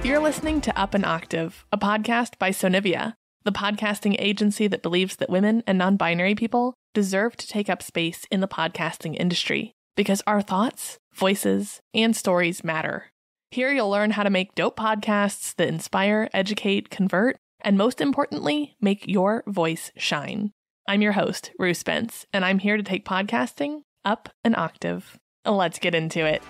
You're listening to Up an Octave, a podcast by Sonivia, the podcasting agency that believes that women and non-binary people deserve to take up space in the podcasting industry because our thoughts, voices, and stories matter. Here you'll learn how to make dope podcasts that inspire, educate, convert, and most importantly, make your voice shine. I'm your host, Rue Spence, and I'm here to take podcasting up an octave. Let's get into it.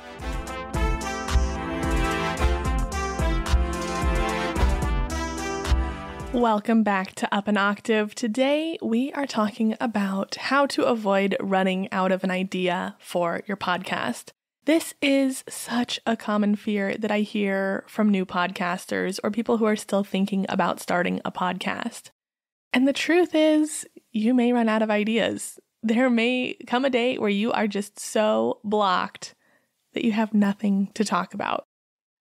Welcome back to Up an Octave. Today, we are talking about how to avoid running out of an idea for your podcast. This is such a common fear that I hear from new podcasters or people who are still thinking about starting a podcast. And the truth is, you may run out of ideas. There may come a day where you are just so blocked that you have nothing to talk about.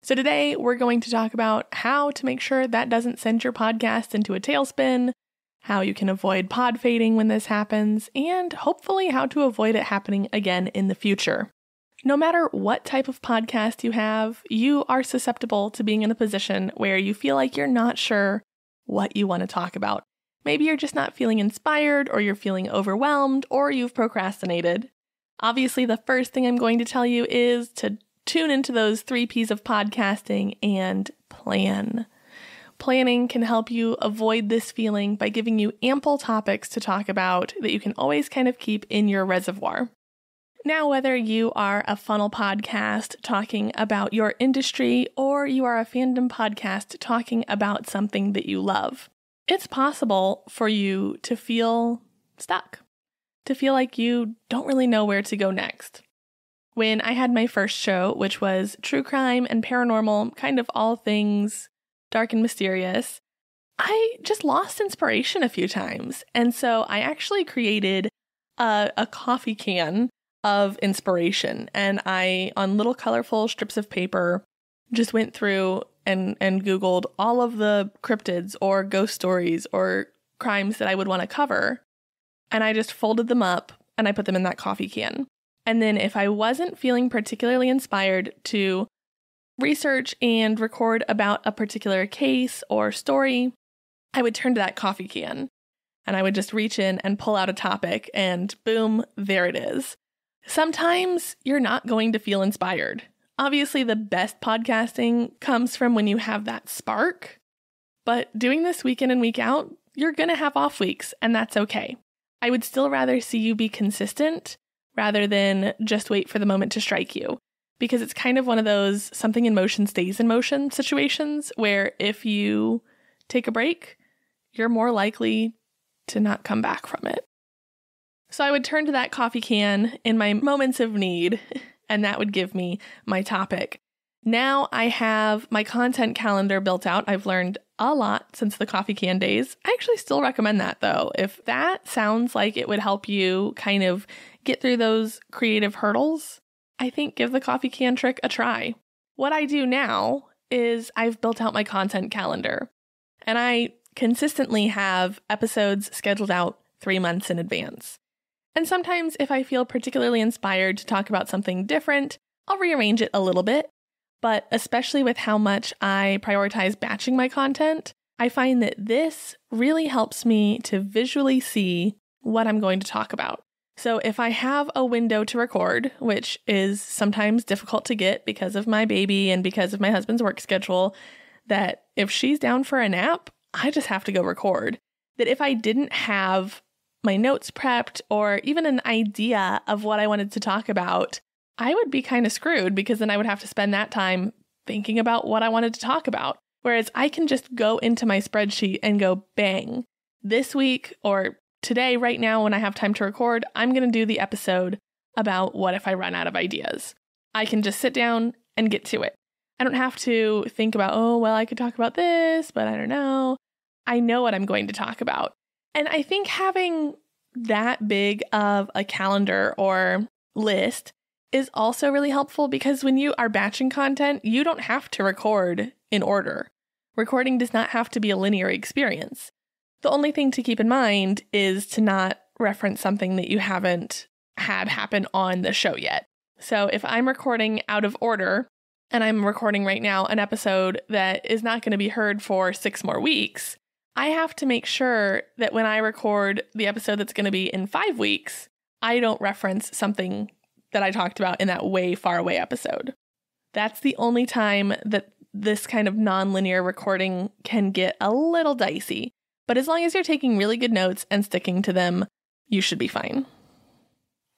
So today we're going to talk about how to make sure that doesn't send your podcast into a tailspin, how you can avoid pod fading when this happens, and hopefully how to avoid it happening again in the future. No matter what type of podcast you have, you are susceptible to being in a position where you feel like you're not sure what you want to talk about. Maybe you're just not feeling inspired, or you're feeling overwhelmed, or you've procrastinated. Obviously, the first thing I'm going to tell you is to tune into those 3 P's of podcasting and plan. Planning can help you avoid this feeling by giving you ample topics to talk about that you can always kind of keep in your reservoir. Now, whether you are a funnel podcast talking about your industry or you are a fandom podcast talking about something that you love, it's possible for you to feel stuck, to feel like you don't really know where to go next. When I had my first show, which was true crime and paranormal, kind of all things dark and mysterious, I just lost inspiration a few times. And so I actually created a coffee can of inspiration. And I, on little colorful strips of paper, just went through and Googled all of the cryptids or ghost stories or crimes that I would want to cover. And I just folded them up and I put them in that coffee can. And then if I wasn't feeling particularly inspired to research and record about a particular case or story, I would turn to that coffee can and I would just reach in and pull out a topic and boom, there it is. Sometimes you're not going to feel inspired. Obviously, the best podcasting comes from when you have that spark, but doing this week in and week out, you're going to have off weeks, and that's okay. I would still rather see you be consistent rather than just wait for the moment to strike you. Because it's kind of one of those something in motion stays in motion situations where if you take a break, you're more likely to not come back from it. So I would turn to that coffee can in my moments of need, and that would give me my topic. Now I have my content calendar built out. I've learned a lot since the coffee can days. I actually still recommend that though. If that sounds like it would help you kind of get through those creative hurdles, I think give the coffee can trick a try. What I do now is I've built out my content calendar, and I consistently have episodes scheduled out 3 months in advance. And sometimes if I feel particularly inspired to talk about something different, I'll rearrange it a little bit. But especially with how much I prioritize batching my content, I find that this really helps me to visually see what I'm going to talk about. So if I have a window to record, which is sometimes difficult to get because of my baby and because of my husband's work schedule, that if she's down for a nap, I just have to go record. That if I didn't have my notes prepped or even an idea of what I wanted to talk about, I would be kind of screwed because then I would have to spend that time thinking about what I wanted to talk about. Whereas I can just go into my spreadsheet and go, bang, this week or today, right now, when I have time to record, I'm going to do the episode about what if I run out of ideas. I can just sit down and get to it. I don't have to think about, oh, well, I could talk about this, but I don't know. I know what I'm going to talk about. And I think having that big of a calendar or list is also really helpful because when you are batching content, you don't have to record in order. Recording does not have to be a linear experience. The only thing to keep in mind is to not reference something that you haven't had happen on the show yet. So if I'm recording out of order, and I'm recording right now an episode that is not going to be heard for 6 more weeks, I have to make sure that when I record the episode that's going to be in 5 weeks, I don't reference something that I talked about in that way far away episode. That's the only time that this kind of non-linear recording can get a little dicey. But as long as you're taking really good notes and sticking to them, you should be fine.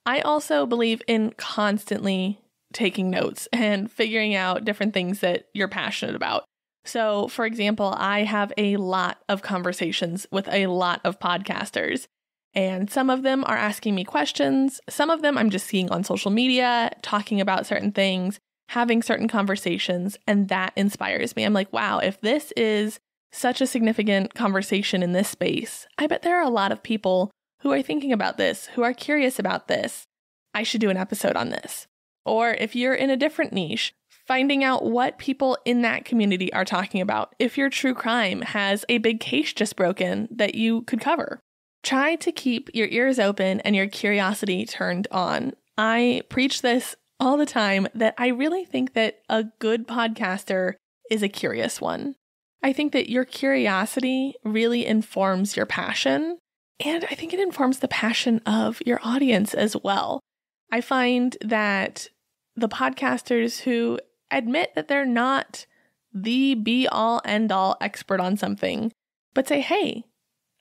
I also believe in constantly taking notes and figuring out different things that you're passionate about. So, for example, I have a lot of conversations with a lot of podcasters, and some of them are asking me questions. Some of them I'm just seeing on social media, talking about certain things, having certain conversations, and that inspires me. I'm like, wow, if this is such a significant conversation in this space, I bet there are a lot of people who are thinking about this, who are curious about this. I should do an episode on this. Or if you're in a different niche, finding out what people in that community are talking about. If your true crime has a big case just broken that you could cover. Try to keep your ears open and your curiosity turned on. I preach this all the time that I really think that a good podcaster is a curious one. I think that your curiosity really informs your passion, and I think it informs the passion of your audience as well. I find that the podcasters who admit that they're not the be-all, end-all expert on something, but say, hey,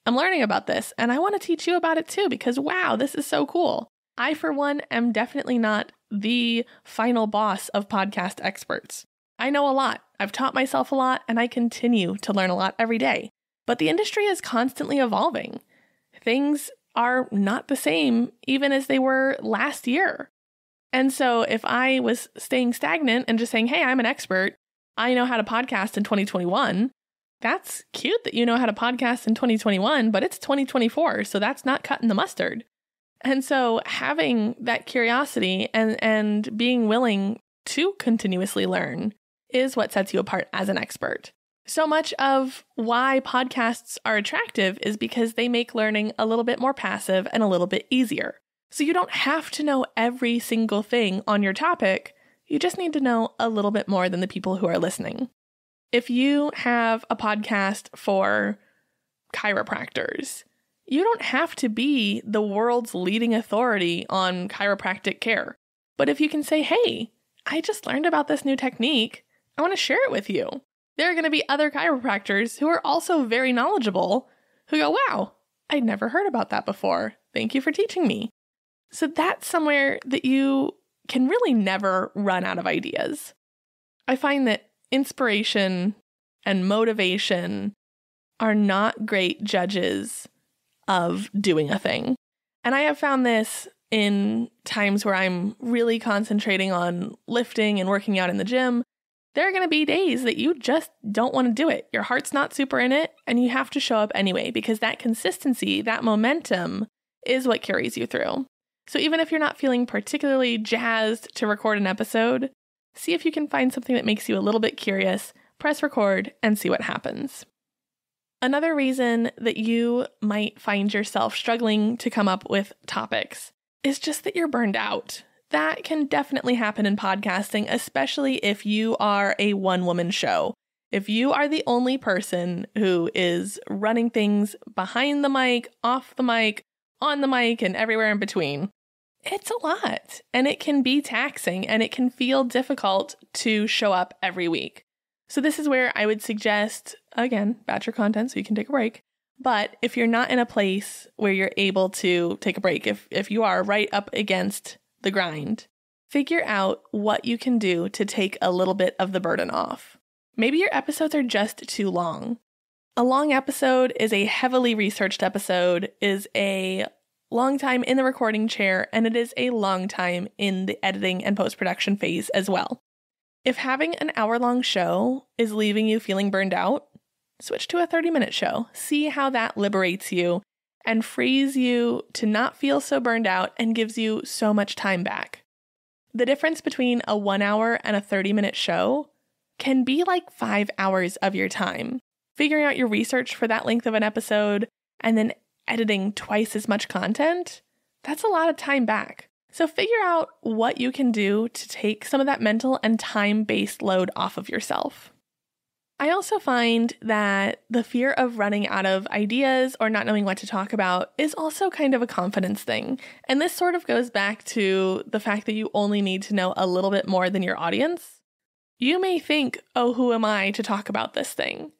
I'm learning about this, and I want to teach you about it too, because wow, this is so cool. I, for one, am definitely not the final boss of podcast experts. I know a lot. I've taught myself a lot, and I continue to learn a lot every day. But the industry is constantly evolving. Things are not the same even as they were last year. And so if I was staying stagnant and just saying, hey, I'm an expert, I know how to podcast in 2021, that's cute that you know how to podcast in 2021, but it's 2024, so that's not cutting the mustard. And so having that curiosity and being willing to continuously learn is what sets you apart as an expert. So much of why podcasts are attractive is because they make learning a little bit more passive and a little bit easier. So you don't have to know every single thing on your topic. You just need to know a little bit more than the people who are listening. If you have a podcast for chiropractors, you don't have to be the world's leading authority on chiropractic care. But if you can say, hey, I just learned about this new technique, I want to share it with you. There are going to be other chiropractors who are also very knowledgeable who go, wow, I'd never heard about that before. Thank you for teaching me. So that's somewhere that you can really never run out of ideas. I find that inspiration and motivation are not great judges of doing a thing. And I have found this in times where I'm really concentrating on lifting and working out in the gym. There are going to be days that you just don't want to do it. Your heart's not super in it, and you have to show up anyway, because that consistency, that momentum is what carries you through. So even if you're not feeling particularly jazzed to record an episode, see if you can find something that makes you a little bit curious, press record, and see what happens. Another reason that you might find yourself struggling to come up with topics is just that you're burned out. That can definitely happen in podcasting, especially if you are a one-woman show. If you are the only person who is running things behind the mic, off the mic, on the mic, and everywhere in between, it's a lot. And it can be taxing, and it can feel difficult to show up every week. So this is where I would suggest, again, batch your content so you can take a break. But if you're not in a place where you're able to take a break, if you are right up against the grind, figure out what you can do to take a little bit of the burden off. Maybe your episodes are just too long. A long episode is a heavily researched episode, is a long time in the recording chair, and it is a long time in the editing and post-production phase as well. If having an hour-long show is leaving you feeling burned out, switch to a 30-minute show. See how that liberates you and frees you to not feel so burned out and gives you so much time back. The difference between a 1 hour and a 30-minute show can be like 5 hours of your time. Figuring out your research for that length of an episode and then editing twice as much content, that's a lot of time back. So figure out what you can do to take some of that mental and time-based load off of yourself. I also find that the fear of running out of ideas or not knowing what to talk about is also kind of a confidence thing. And this sort of goes back to the fact that you only need to know a little bit more than your audience. You may think, oh, who am I to talk about this thing?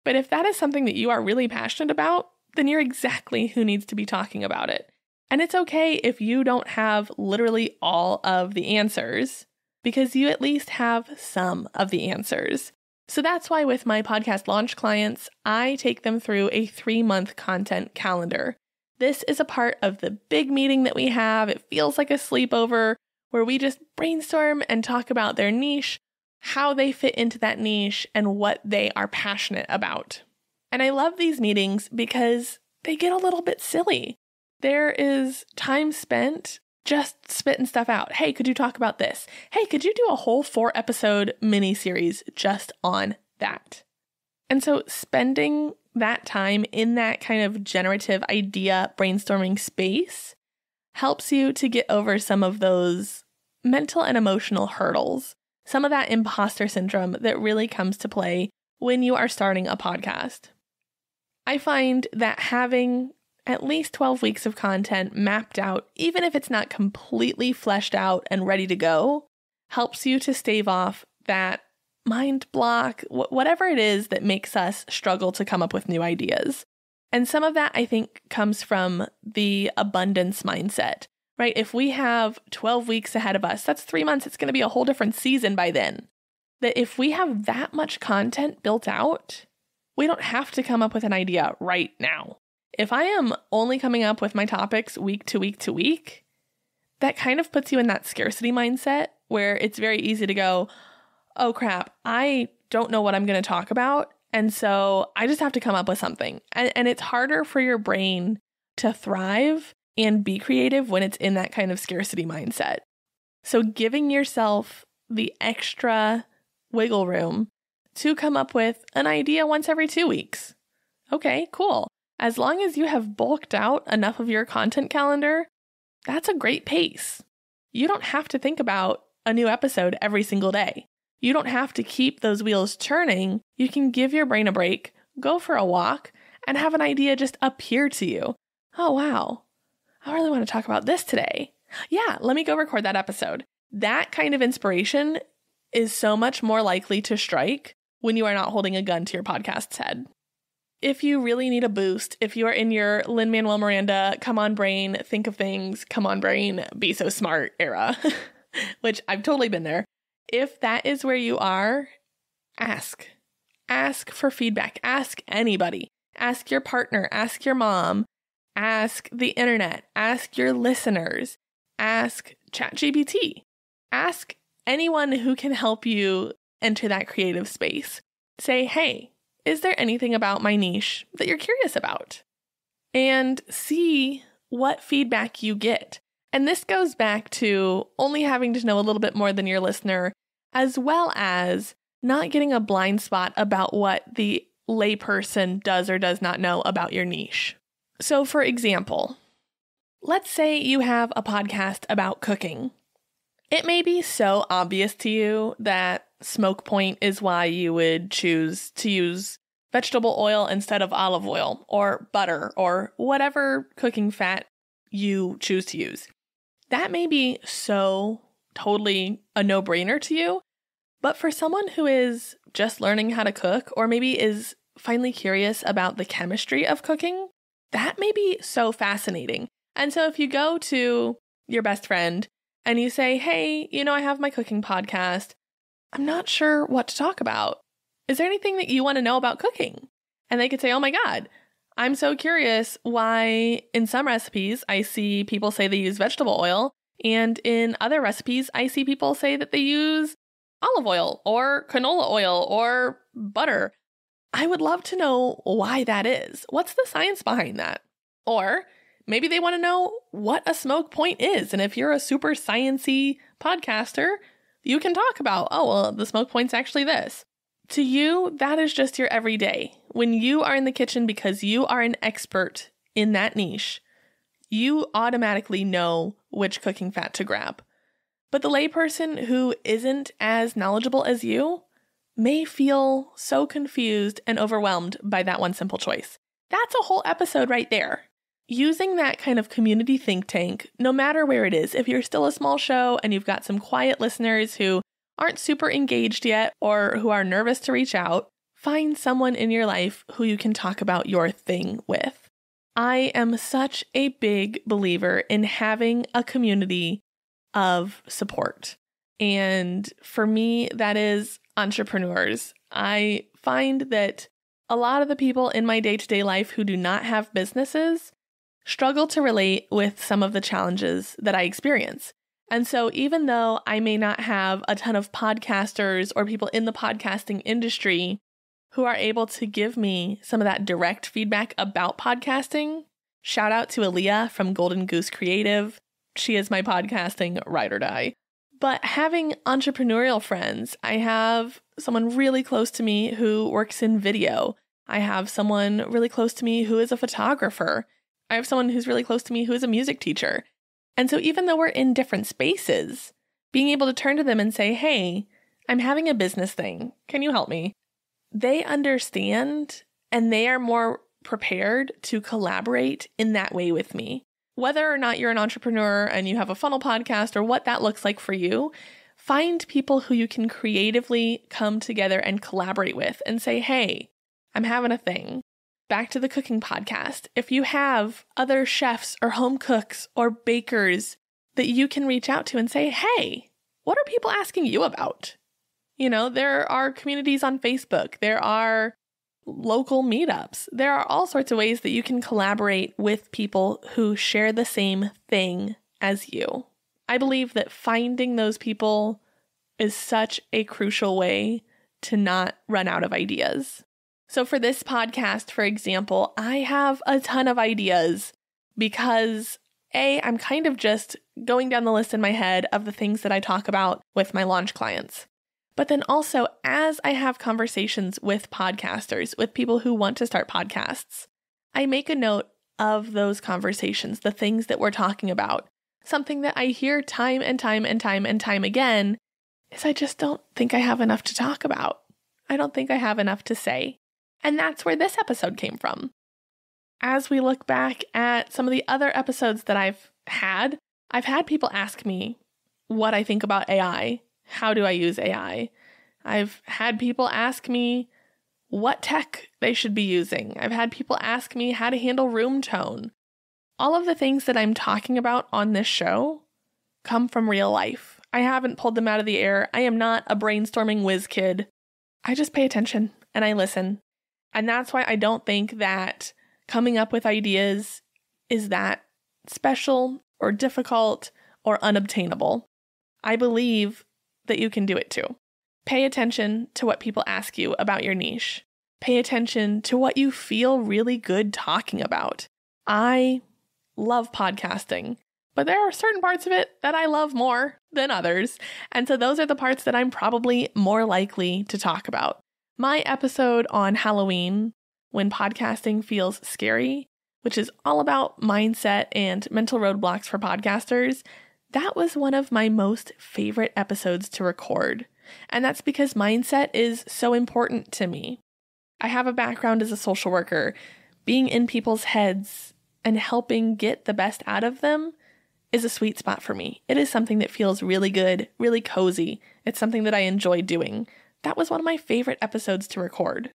But if that is something that you are really passionate about, then you're exactly who needs to be talking about it. And it's okay if you don't have literally all of the answers, because you at least have some of the answers. So that's why with my podcast launch clients, I take them through a 3-month content calendar. This is a part of the big meeting that we have. It feels like a sleepover where we just brainstorm and talk about their niche, how they fit into that niche, and what they are passionate about. And I love these meetings because they get a little bit silly. There is time spent just spitting stuff out. Hey, could you talk about this? Hey, could you do a whole 4-episode mini-series just on that? And so spending that time in that kind of generative idea brainstorming space helps you to get over some of those mental and emotional hurdles, some of that imposter syndrome that really comes to play when you are starting a podcast. I find that having at least 12 weeks of content mapped out, even if it's not completely fleshed out and ready to go, helps you to stave off that mind block, whatever it is that makes us struggle to come up with new ideas. And some of that, I think, comes from the abundance mindset, right? If we have 12 weeks ahead of us, that's 3 months. It's going to be a whole different season by then. That if we have that much content built out, we don't have to come up with an idea right now. If I am only coming up with my topics week to week to week, that kind of puts you in that scarcity mindset where it's very easy to go, oh crap, I don't know what I'm going to talk about. And so I just have to come up with something. And it's harder for your brain to thrive and be creative when it's in that kind of scarcity mindset. So giving yourself the extra wiggle room to come up with an idea once every 2 weeks. Okay, cool. As long as you have bulked out enough of your content calendar, that's a great pace. You don't have to think about a new episode every single day. You don't have to keep those wheels turning. You can give your brain a break, go for a walk, and have an idea just appear to you. Oh, wow. I really want to talk about this today. Yeah, let me go record that episode. That kind of inspiration is so much more likely to strike when you are not holding a gun to your podcast's head. If you really need a boost, if you are in your Lin-Manuel Miranda, come on brain, think of things, come on brain, be so smart era, which I've totally been there. If that is where you are, ask. Ask for feedback. Ask anybody. Ask your partner. Ask your mom. Ask the internet. Ask your listeners. Ask ChatGPT. Ask anyone who can help you enter that creative space. Say, hey, is there anything about my niche that you're curious about? And see what feedback you get. And this goes back to only having to know a little bit more than your listener, as well as not getting a blind spot about what the layperson does or does not know about your niche. So for example, let's say you have a podcast about cooking. It may be so obvious to you that smoke point is why you would choose to use vegetable oil instead of olive oil or butter or whatever cooking fat you choose to use. That may be so totally a no-brainer to you, but for someone who is just learning how to cook or maybe is finally curious about the chemistry of cooking, that may be so fascinating. And so if you go to your best friend and you say, hey, I have my cooking podcast. I'm not sure what to talk about. Is there anything that you want to know about cooking? And they could say, oh my God, I'm so curious why in some recipes I see people say they use vegetable oil, and in other recipes I see people say that they use olive oil or canola oil or butter. I would love to know why that is. What's the science behind that? Or maybe they want to know what a smoke point is. And if you're a super sciencey podcaster, you can talk about, oh, well, the smoke point's actually this. To you, that is just your everyday. When you are in the kitchen because you are an expert in that niche, you automatically know which cooking fat to grab. But the layperson who isn't as knowledgeable as you may feel so confused and overwhelmed by that one simple choice. That's a whole episode right there. Using that kind of community think tank, no matter where it is, if you're still a small show and you've got some quiet listeners who aren't super engaged yet or who are nervous to reach out, find someone in your life who you can talk about your thing with. I am such a big believer in having a community of support. And for me, that is entrepreneurs. I find that a lot of the people in my day-to-day life who do not have businesses struggle to relate with some of the challenges that I experience. And so even though I may not have a ton of podcasters or people in the podcasting industry who are able to give me some of that direct feedback about podcasting, shout out to Aaliyah from Golden Goose Creative. She is my podcasting ride or die. But having entrepreneurial friends, I have someone really close to me who works in video. I have someone really close to me who is a photographer. I have someone who's really close to me who is a music teacher. And so even though we're in different spaces, being able to turn to them and say, hey, I'm having a business thing. Can you help me? They understand and they are more prepared to collaborate in that way with me. Whether or not you're an entrepreneur and you have a funnel podcast or what that looks like for you, find people who you can creatively come together and collaborate with and say, hey, I'm having a thing. Back to the cooking podcast. If you have other chefs or home cooks or bakers that you can reach out to and say, hey, what are people asking you about? You know, there are communities on Facebook. There are local meetups. There are all sorts of ways that you can collaborate with people who share the same thing as you. I believe that finding those people is such a crucial way to not run out of ideas. So for this podcast, for example, I have a ton of ideas because I'm kind of just going down the list in my head of the things that I talk about with my launch clients. But then also, as I have conversations with podcasters, with people who want to start podcasts, I make a note of those conversations, the things that we're talking about. Something that I hear time and time and time and time again is I just don't think I have enough to talk about. I don't think I have enough to say. And that's where this episode came from. As we look back at some of the other episodes that I've had people ask me what I think about AI. How do I use AI? I've had people ask me what tech they should be using. I've had people ask me how to handle room tone. All of the things that I'm talking about on this show come from real life. I haven't pulled them out of the air. I am not a brainstorming whiz kid. I just pay attention and I listen. And that's why I don't think that coming up with ideas is that special or difficult or unobtainable. I believe that you can do it too. Pay attention to what people ask you about your niche. Pay attention to what you feel really good talking about. I love podcasting, but there are certain parts of it that I love more than others. And so those are the parts that I'm probably more likely to talk about. My episode on Halloween, when podcasting feels scary, which is all about mindset and mental roadblocks for podcasters, that was one of my most favorite episodes to record. And that's because mindset is so important to me. I have a background as a social worker. Being in people's heads and helping get the best out of them is a sweet spot for me. It is something that feels really good, really cozy. It's something that I enjoy doing. That was one of my favorite episodes to record.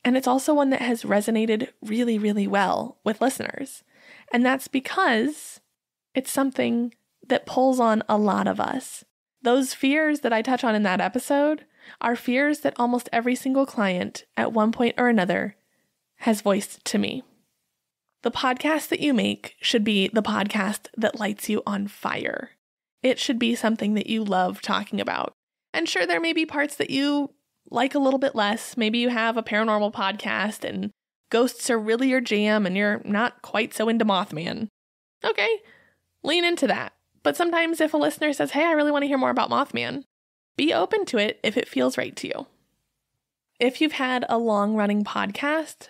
And it's also one that has resonated really, really well with listeners. And that's because it's something that pulls on a lot of us. Those fears that I touch on in that episode are fears that almost every single client at one point or another has voiced to me. The podcast that you make should be the podcast that lights you on fire. It should be something that you love talking about. And sure, there may be parts that you like a little bit less. Maybe you have a paranormal podcast and ghosts are really your jam and you're not quite so into Mothman. Okay, lean into that. But sometimes if a listener says, hey, I really want to hear more about Mothman, be open to it if it feels right to you. If you've had a long-running podcast,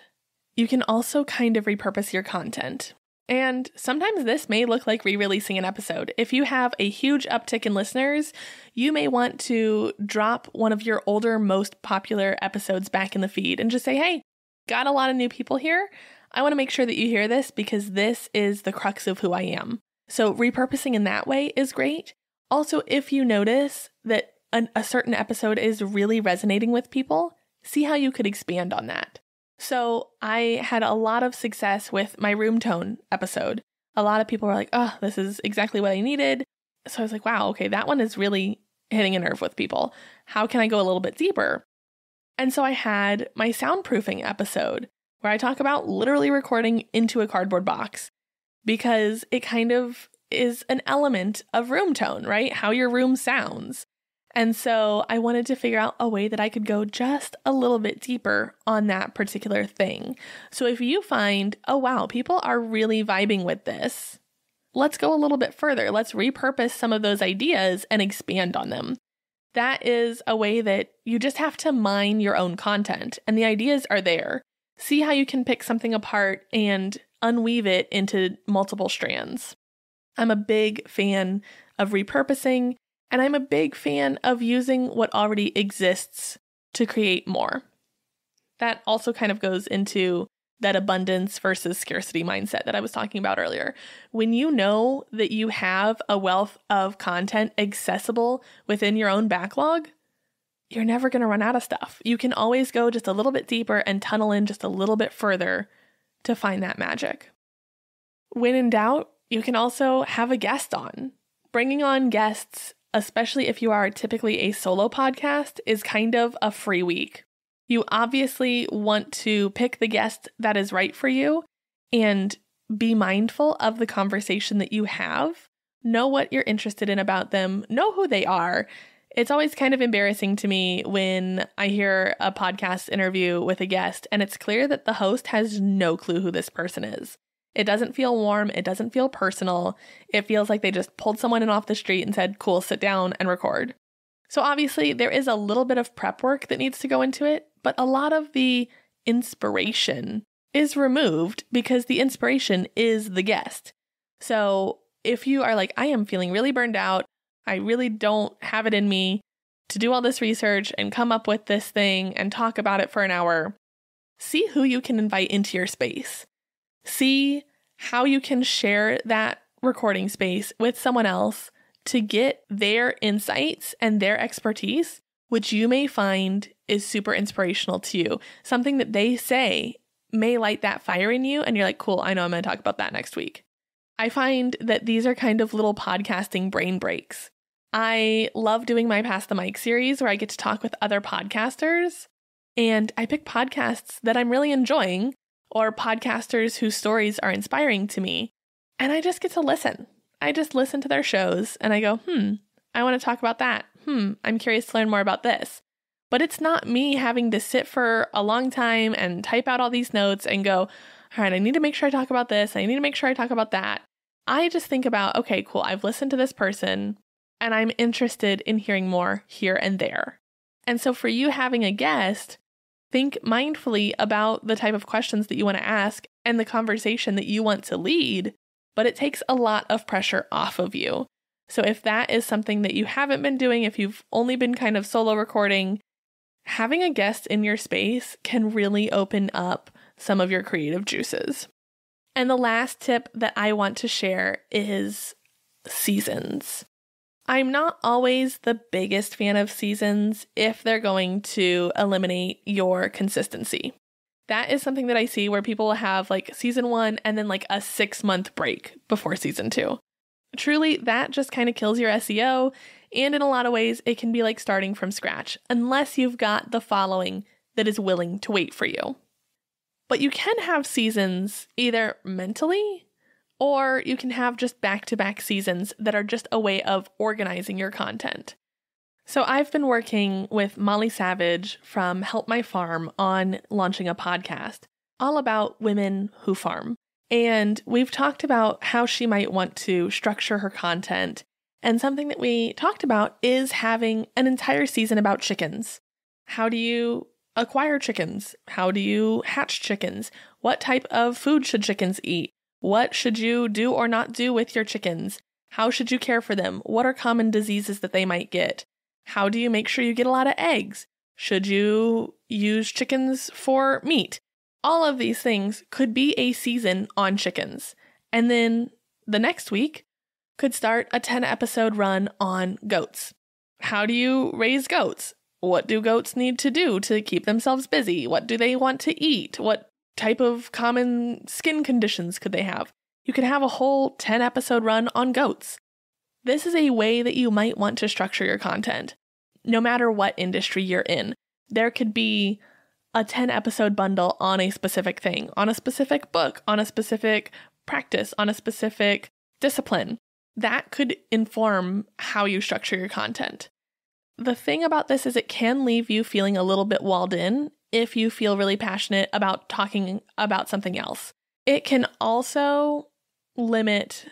you can also kind of repurpose your content. And sometimes this may look like re-releasing an episode. If you have a huge uptick in listeners, you may want to drop one of your older, most popular episodes back in the feed and just say, hey, got a lot of new people here. I want to make sure that you hear this because this is the crux of who I am. So repurposing in that way is great. Also, if you notice that a certain episode is really resonating with people, see how you could expand on that. So I had a lot of success with my room tone episode. A lot of people were like, oh, this is exactly what I needed. So I was like, wow, okay, that one is really hitting a nerve with people. How can I go a little bit deeper? And so I had my soundproofing episode where I talk about literally recording into a cardboard box because it kind of is an element of room tone, right? How your room sounds. And so I wanted to figure out a way that I could go just a little bit deeper on that particular thing. So if you find, oh wow, people are really vibing with this, let's go a little bit further. Let's repurpose some of those ideas and expand on them. That is a way that you just have to mine your own content and the ideas are there. See how you can pick something apart and unweave it into multiple strands. I'm a big fan of repurposing. And I'm a big fan of using what already exists to create more. That also kind of goes into that abundance versus scarcity mindset that I was talking about earlier. When you know that you have a wealth of content accessible within your own backlog, you're never going to run out of stuff. You can always go just a little bit deeper and tunnel in just a little bit further to find that magic. When in doubt, you can also have a guest on. Bringing on guests, especially if you are typically a solo podcast, is kind of a free week. You obviously want to pick the guest that is right for you and be mindful of the conversation that you have. Know what you're interested in about them. Know who they are. It's always kind of embarrassing to me when I hear a podcast interview with a guest and it's clear that the host has no clue who this person is. It doesn't feel warm. It doesn't feel personal. It feels like they just pulled someone in off the street and said, cool, sit down and record. So obviously there is a little bit of prep work that needs to go into it, but a lot of the inspiration is removed because the inspiration is the guest. So if you are like, I am feeling really burned out, I really don't have it in me to do all this research and come up with this thing and talk about it for an hour, see who you can invite into your space. See how you can share that recording space with someone else to get their insights and their expertise, which you may find is super inspirational to you. Something that they say may light that fire in you, and you're like, cool, I know I'm going to talk about that next week. I find that these are kind of little podcasting brain breaks. I love doing my Pass the Mic series where I get to talk with other podcasters, and I pick podcasts that I'm really enjoying or podcasters whose stories are inspiring to me, and I just get to listen. I just listen to their shows and I go, I want to talk about that. I'm curious to learn more about this. But it's not me having to sit for a long time and type out all these notes and go, all right, I need to make sure I talk about this. I need to make sure I talk about that. I just think about, okay, cool. I've listened to this person and I'm interested in hearing more here and there. And so for you having a guest, think mindfully about the type of questions that you want to ask and the conversation that you want to lead, but it takes a lot of pressure off of you. So if that is something that you haven't been doing, if you've only been kind of solo recording, having a guest in your space can really open up some of your creative juices. And the last tip that I want to share is seasons. I'm not always the biggest fan of seasons if they're going to eliminate your consistency. That is something that I see where people will have like season 1 and then like a 6-month break before season 2. Truly, that just kind of kills your SEO. And in a lot of ways, it can be like starting from scratch unless you've got the following that is willing to wait for you. But you can have seasons either mentally or you can have just back-to-back seasons that are just a way of organizing your content. So I've been working with Molly Savage from Help My Farm on launching a podcast all about women who farm. And we've talked about how she might want to structure her content. And something that we talked about is having an entire season about chickens. How do you acquire chickens? How do you hatch chickens? What type of food should chickens eat? What should you do or not do with your chickens? How should you care for them? What are common diseases that they might get? How do you make sure you get a lot of eggs? Should you use chickens for meat? All of these things could be a season on chickens. And then the next week could start a 10-episode run on goats. How do you raise goats? What do goats need to do to keep themselves busy? What do they want to eat? What type of common skin conditions could they have? You could have a whole 10-episode run on goats. This is a way that you might want to structure your content. No matter what industry you're in, there could be a 10-episode bundle on a specific thing, on a specific book, on a specific practice, on a specific discipline. That could inform how you structure your content. The thing about this is it can leave you feeling a little bit walled in if you feel really passionate about talking about something else. It can also limit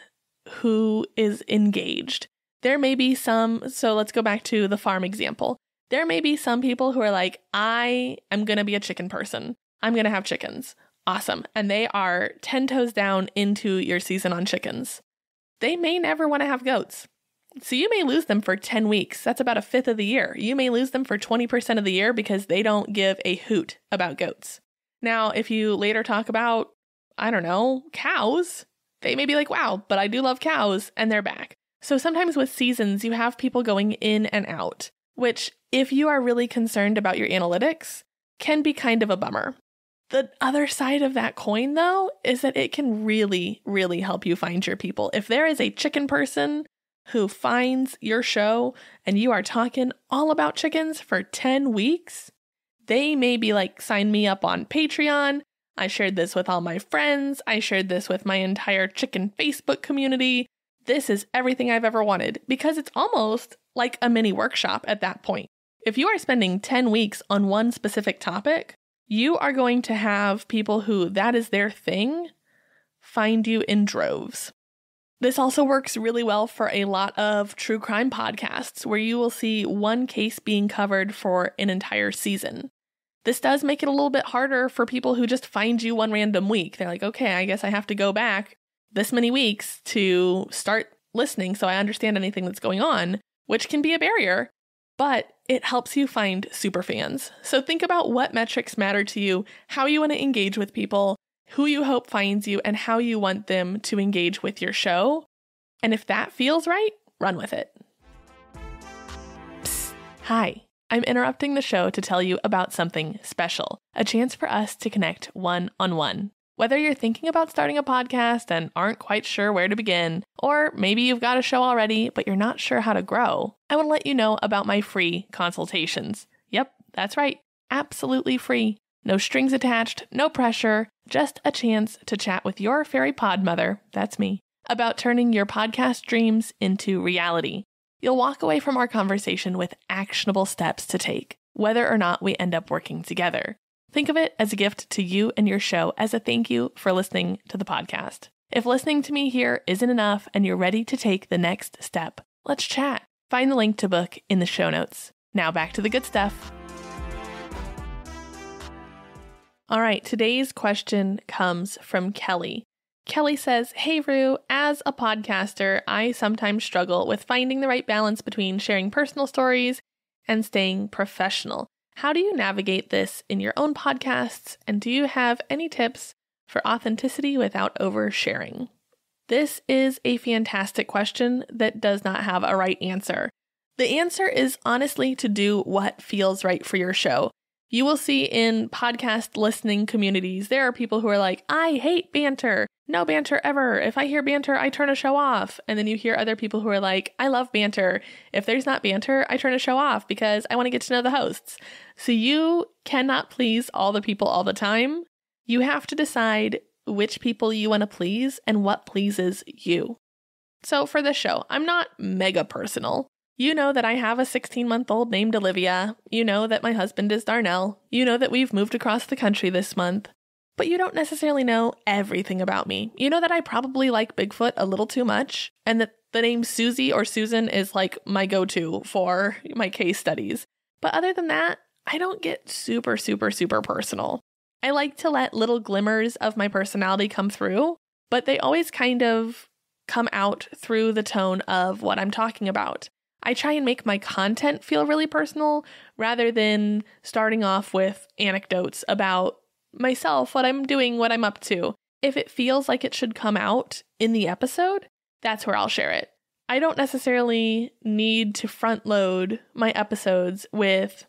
who is engaged. There may be some, so let's go back to the farm example. There may be some people who are like, I am going to be a chicken person. I'm going to have chickens. Awesome. And they are 10 toes down into your season on chickens. They may never want to have goats. So you may lose them for 10 weeks. That's about a fifth of the year. You may lose them for 20% of the year because they don't give a hoot about goats. Now, if you later talk about, I don't know, cows, they may be like, wow, but I do love cows, and they're back. So sometimes with seasons, you have people going in and out, which, if you are really concerned about your analytics, can be kind of a bummer. The other side of that coin, though, is that it can really, really help you find your people. If there is a chicken person who finds your show and you are talking all about chickens for 10 weeks, they may be like, sign me up on Patreon. I shared this with all my friends. I shared this with my entire chicken Facebook community. This is everything I've ever wanted, because it's almost like a mini workshop at that point. If you are spending 10 weeks on one specific topic, you are going to have people who that is their thing find you in droves. This also works really well for a lot of true crime podcasts where you will see one case being covered for an entire season. This does make it a little bit harder for people who just find you one random week. They're like, okay, I guess I have to go back this many weeks to start listening so I understand anything that's going on, which can be a barrier, but it helps you find super fans. So think about what metrics matter to you, how you want to engage with people, who you hope finds you, and how you want them to engage with your show. And if that feels right, run with it. Psst. Hi, I'm interrupting the show to tell you about something special, a chance for us to connect one-on-one. Whether you're thinking about starting a podcast and aren't quite sure where to begin, or maybe you've got a show already, but you're not sure how to grow, I want to let you know about my free consultations. Yep, that's right. Absolutely free. No strings attached, no pressure, just a chance to chat with your fairy pod mother, that's me, about turning your podcast dreams into reality. You'll walk away from our conversation with actionable steps to take, whether or not we end up working together. Think of it as a gift to you and your show as a thank you for listening to the podcast. If listening to me here isn't enough and you're ready to take the next step, let's chat. Find the link to book in the show notes. Now back to the good stuff. All right, today's question comes from Kelly. Kelly says, hey Rue, as a podcaster, I sometimes struggle with finding the right balance between sharing personal stories and staying professional. How do you navigate this in your own podcasts? And do you have any tips for authenticity without oversharing? This is a fantastic question that does not have a right answer. The answer is honestly to do what feels right for your show. You will see in podcast listening communities, there are people who are like, I hate banter. No banter ever. If I hear banter, I turn a show off. And then you hear other people who are like, I love banter. If there's not banter, I turn a show off because I want to get to know the hosts. So you cannot please all the people all the time. You have to decide which people you want to please and what pleases you. So for this show, I'm not mega personal. You know that I have a 16-month-old named Olivia. You know that my husband is Darnell. You know that we've moved across the country this month. But you don't necessarily know everything about me. You know that I probably like Bigfoot a little too much, and that the name Susie or Susan is like my go-to for my case studies. But other than that, I don't get super personal. I like to let little glimmers of my personality come through, but they always kind of come out through the tone of what I'm talking about. I try and make my content feel really personal rather than starting off with anecdotes about myself, what I'm doing, what I'm up to. If it feels like it should come out in the episode, that's where I'll share it. I don't necessarily need to front load my episodes with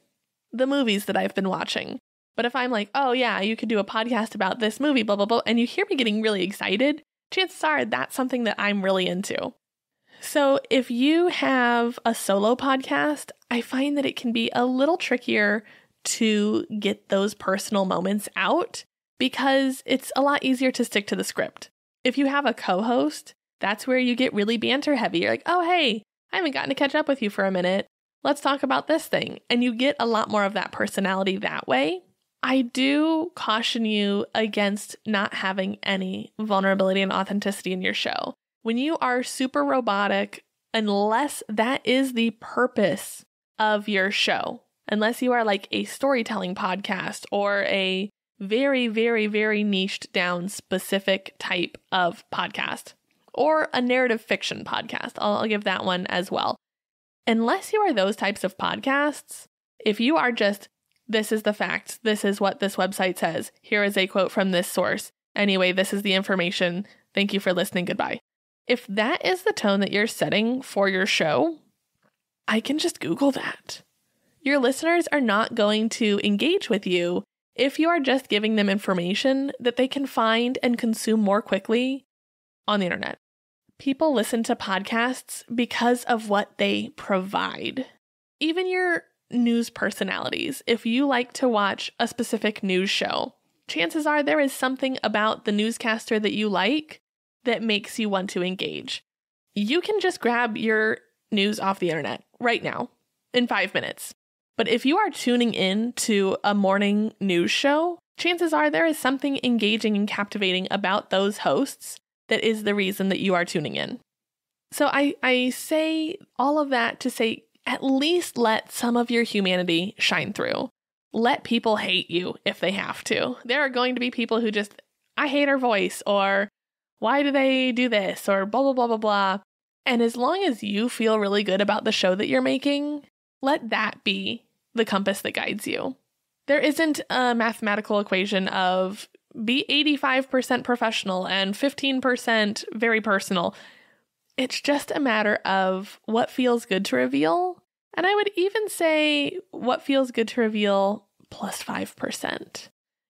the movies that I've been watching. But if I'm like, oh yeah, you could do a podcast about this movie, blah, blah, blah, and you hear me getting really excited, chances are that's something that I'm really into. So if you have a solo podcast, I find that it can be a little trickier to get those personal moments out because it's a lot easier to stick to the script. If you have a co-host, that's where you get really banter heavy. You're like, oh, hey, I haven't gotten to catch up with you for a minute. Let's talk about this thing. And you get a lot more of that personality that way. I do caution you against not having any vulnerability and authenticity in your show. When you are super robotic, unless that is the purpose of your show, unless you are like a storytelling podcast or a very, very, very niched down specific type of podcast, or a narrative fiction podcast. I'll give that one as well. Unless you are those types of podcasts, if you are just, this is the facts, this is what this website says, here is a quote from this source, anyway, this is the information, thank you for listening, goodbye. If that is the tone that you're setting for your show, I can just Google that. Your listeners are not going to engage with you if you are just giving them information that they can find and consume more quickly on the internet. People listen to podcasts because of what they provide. Even your news personalities, if you like to watch a specific news show, chances are there is something about the newscaster that you like that makes you want to engage. You can just grab your news off the internet right now in 5 minutes. But if you are tuning in to a morning news show, chances are there is something engaging and captivating about those hosts that is the reason that you are tuning in. So I say all of that to say, at least let some of your humanity shine through. Let people hate you if they have to. There are going to be people who just, I hate her voice, or why do they do this, or blah, blah, blah, blah, blah. And as long as you feel really good about the show that you're making, let that be the compass that guides you. There isn't a mathematical equation of be 85% professional and 15% very personal. It's just a matter of what feels good to reveal. And I would even say what feels good to reveal plus 5%.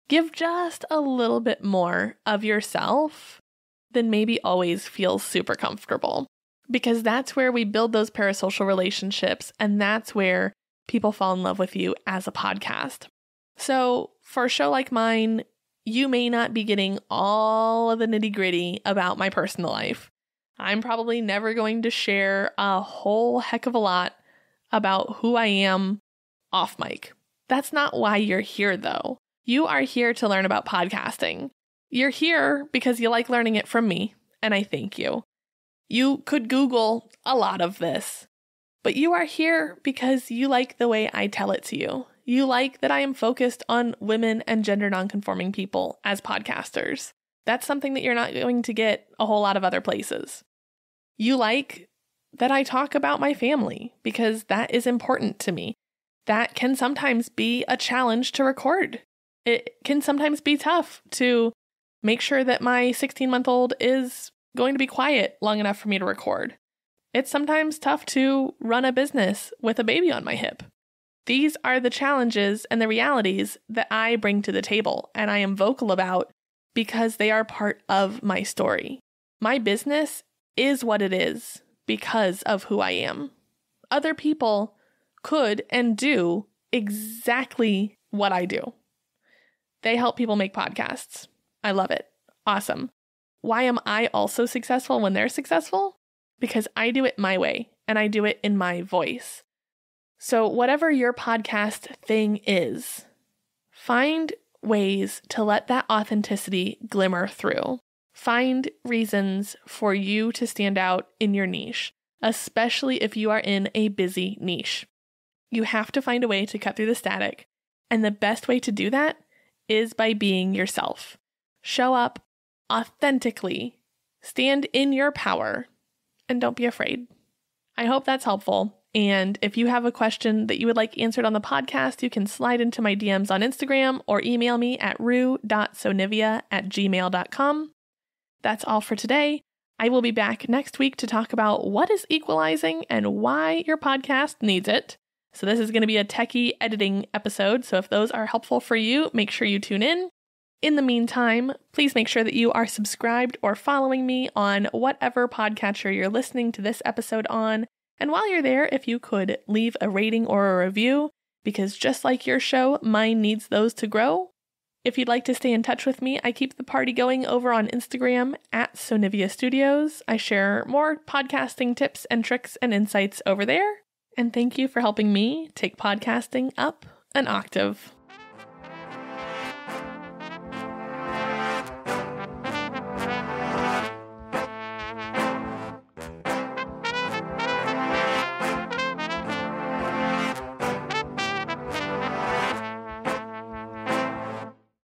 Give just a little bit more of yourself than maybe always feels super comfortable. Because that's where we build those parasocial relationships, and that's where people fall in love with you as a podcast. So for a show like mine, you may not be getting all of the nitty-gritty about my personal life. I'm probably never going to share a whole heck of a lot about who I am off mic. That's not why you're here, though. You are here to learn about podcasting. You're here because you like learning it from me, and I thank you. You could Google a lot of this, but you are here because you like the way I tell it to you. You like that I am focused on women and gender nonconforming people as podcasters. That's something that you're not going to get a whole lot of other places. You like that I talk about my family because that is important to me. That can sometimes be a challenge to record. It can sometimes be tough to make sure that my 16-month-old is going to be quiet long enough for me to record. It's sometimes tough to run a business with a baby on my hip. These are the challenges and the realities that I bring to the table and I am vocal about because they are part of my story. My business is what it is because of who I am. Other people could and do exactly what I do. They help people make podcasts. I love it. Awesome. Why am I also successful when they're successful? Because I do it my way and I do it in my voice. So whatever your podcast thing is, find ways to let that authenticity glimmer through. Find reasons for you to stand out in your niche, especially if you are in a busy niche. You have to find a way to cut through the static, and the best way to do that is by being yourself. Show up authentically stand in your power and don't be afraid. I hope that's helpful. And if you have a question that you would like answered on the podcast, you can slide into my DMs on Instagram or email me at rue.sonivia@gmail.com. That's all for today. I will be back next week to talk about what is equalizing and why your podcast needs it. So this is going to be a techie editing episode. So if those are helpful for you, make sure you tune in. In the meantime, please make sure that you are subscribed or following me on whatever podcatcher you're listening to this episode on. And while you're there, if you could leave a rating or a review, because just like your show, mine needs those to grow. If you'd like to stay in touch with me, I keep the party going over on Instagram at Sonivia Studios. I share more podcasting tips and tricks and insights over there. And thank you for helping me take podcasting up an octave.